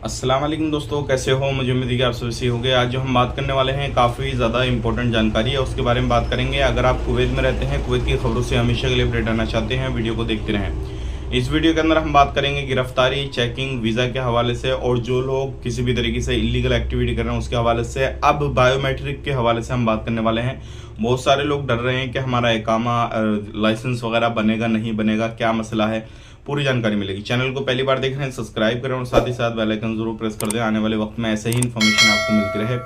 अस्सलाम वालेकुम दोस्तों, कैसे हो? मुझे उम्मीद है कि आप सब सही होंगे। आज जो हम बात करने वाले हैं काफ़ी ज़्यादा इंपॉर्टेंट जानकारी है, उसके बारे में बात करेंगे। अगर आप कुवैत में रहते हैं, कुवैत की खबरों से हमेशा के लिए अपडेट रहना चाहते हैं, वीडियो को देखते रहें। इस वीडियो के अंदर हम बात करेंगे गिरफ्तारी, चेकिंग, वीज़ा के हवाले से, और जो लोग किसी भी तरीके से इलीगल एक्टिविटी कर रहे हैं उसके हवाले से। अब बायोमेट्रिक के हवाले से हम बात करने वाले हैं। बहुत सारे लोग डर रहे हैं कि हमारा इकामा लाइसेंस वगैरह बनेगा नहीं बनेगा, क्या मसला है, पूरी जानकारी मिलेगी। चैनल को पहली बार देख रहे हैं, सब्सक्राइब करें और साथ ही साथ बेल आइकन जरूर प्रेस कर दें। आने वाले वक्त में ऐसे ही इन्फॉर्मेशन आपको मिलती रहे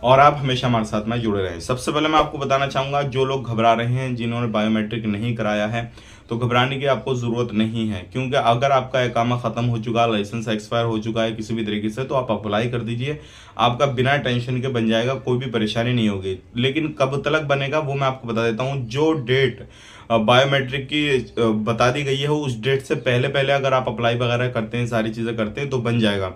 और आप हमेशा हमारे साथ में जुड़े रहें। सबसे पहले मैं आपको बताना चाहूँगा, जो लोग घबरा रहे हैं, जिन्होंने बायोमेट्रिक नहीं कराया है, तो घबराने की आपको ज़रूरत नहीं है। क्योंकि अगर आपका इकामा ख़त्म हो चुका, लाइसेंस एक्सपायर हो चुका है किसी भी तरीके से, तो आप अप्लाई कर दीजिए। आपका बिना टेंशन के बन जाएगा, कोई भी परेशानी नहीं होगी। लेकिन कब तक बनेगा वो मैं आपको बता देता हूँ। जो डेट बायोमेट्रिक की बता दी गई है, उस डेट से पहले पहले अगर आप अप्लाई वगैरह करते हैं, सारी चीज़ें करते हैं, तो बन जाएगा।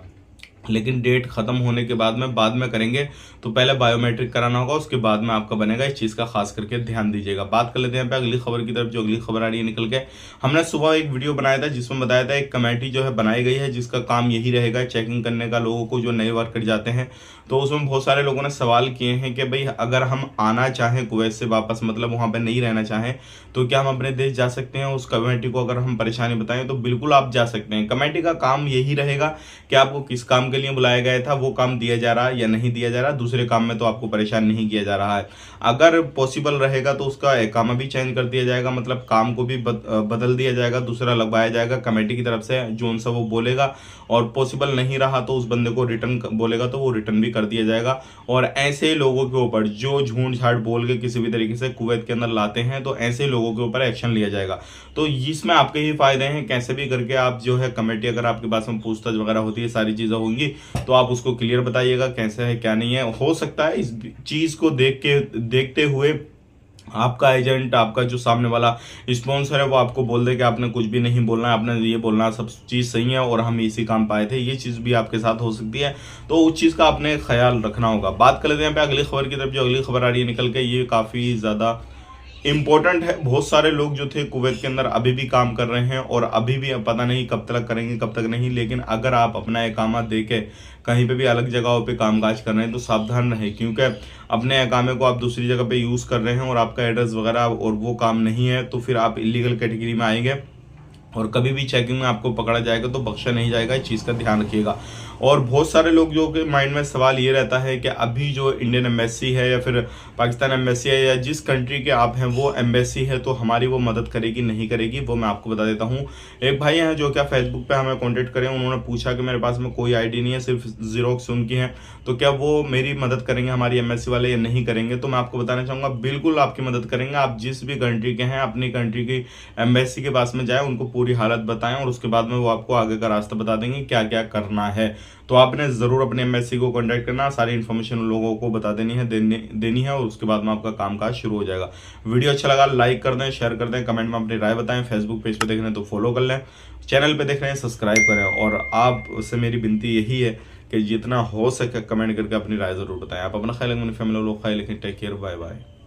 लेकिन डेट खत्म होने के बाद में करेंगे तो पहले बायोमेट्रिक कराना होगा, उसके बाद में आपका बनेगा। इस चीज़ का खास करके ध्यान दीजिएगा। बात कर लेते हैं पे अगली खबर की तरफ। जो अगली खबर आ रही है निकल के, हमने सुबह एक वीडियो बनाया था जिसमें बताया था एक कमेटी जो है बनाई गई है, जिसका काम यही रहेगा चेकिंग करने का लोगों को जो नए वर्कर जाते हैं। तो उसमें बहुत सारे लोगों ने सवाल किए हैं कि भाई अगर हम आना चाहें कुवैत से वापस, मतलब वहाँ पर नहीं रहना चाहें, तो क्या हम अपने देश जा सकते हैं? उस कमेटी को अगर हम परेशानी बताएं तो बिल्कुल आप जा सकते हैं। कमेटी का काम यही रहेगा कि आपको किस काम के लिए बुलाया गया था, वो काम दिया जा रहा है या नहीं दिया जा रहा। दूसरे काम में तो आपको परेशान नहीं किया जा रहा है। अगर पॉसिबल रहेगा तो उसका इकामा भी चेंज कर दिया जाएगा, मतलब काम को भी बदल दिया जाएगा, दूसरा लगवाया जाएगा कमेटी की तरफ से, जो उनसे वो बोलेगा। और पॉसिबल नहीं रहा तो उस बंदे को रिटर्न बोलेगा तो वो रिटर्न भी कर दिया जाएगा। और ऐसे लोगों के ऊपर जो झूठ झाट बोल के किसी भी तरीके से कुवैत के अंदर लाते हैं, तो ऐसे लोगों के ऊपर एक्शन लिया जाएगा। तो इसमें आपके ही फायदे हैं। कैसे भी करके आप जो है कमेटी, अगर आपके पास में पूछताछ वगैरह होती है, सारी चीज़ें होंगी, तो आप उसको क्लियर बताइएगा कैसे है क्या नहीं है। हो सकता है इस चीज़ को देखते हुए आपका एजेंट, आपका जो सामने वाला स्पॉन्सर है, वो आपको बोल दे कि आपने कुछ भी नहीं बोलना है, आपने ये बोलना है, सब चीज़ सही है और हम इसी काम पाए थे। ये चीज़ भी आपके साथ हो सकती है, तो उस चीज़ का आपने ख्याल रखना होगा। बात कर लेते हैं पे अगली खबर की तरफ। जो अगली खबर आ रही है निकल के, ये काफ़ी ज़्यादा इम्पोर्टेंट है। बहुत सारे लोग जो थे कुवैत के अंदर अभी भी काम कर रहे हैं और अभी भी पता नहीं कब तक करेंगे कब तक नहीं। लेकिन अगर आप अपना इकामा दे के कहीं पे भी अलग जगहों पे कामकाज कर रहे हैं तो सावधान रहें, क्योंकि अपने इकामे को आप दूसरी जगह पे यूज़ कर रहे हैं और आपका एड्रेस वगैरह और वो काम नहीं है, तो फिर आप इलीगल कैटेगरी में आएंगे और कभी भी चेकिंग में आपको पकड़ा जाएगा तो बख्शा नहीं जाएगा। इस चीज़ का ध्यान रखिएगा। और बहुत सारे लोग जो के माइंड में सवाल ये रहता है कि अभी जो इंडियन एम्बेसी है या फिर पाकिस्तान एम्बेसी है या जिस कंट्री के आप हैं वो एम्बेसी है, तो हमारी वो मदद करेगी नहीं करेगी, वो मैं आपको बता देता हूँ। एक भाई हैं जो क्या फेसबुक पे हमें कॉन्टेक्ट करें, उन्होंने पूछा कि मेरे पास में कोई आईडी नहीं है, सिर्फ जीरोक्स उनकी है, तो क्या वो मेरी मदद करेंगे हमारी एम्बेसी वाले या नहीं करेंगे? तो मैं आपको बताना चाहूँगा, बिल्कुल आपकी मदद करेंगे। आप जिस भी कंट्री के हैं अपनी कंट्री की एम्बेसी के पास में जाएँ, उनको पूरी हालत बताएं और उसके बाद में वो आपको आगे का रास्ता बता देंगे क्या क्या करना है। तो आपने ज़रूर अपने एम्बेसी को कांटेक्ट करना, सारी इन्फॉर्मेशन लोगों को बता देनी है और उसके बाद में आपका कामकाज शुरू हो जाएगा। वीडियो अच्छा लगा लाइक कर दें, शेयर कर दें, कमेंट में अपनी राय बताएं। फेसबुक पेज पे देख रहे हैं तो फॉलो कर लें, चैनल पे देख रहे हैं सब्सक्राइब करें। और आपसे मेरी विनती यही है कि जितना हो सके कमेंट करके अपनी राय ज़रूर बताएं। आप अपना ख्याल रखें, अपनी फैमिली लोग ख्याल रखें। Take care, bye bye.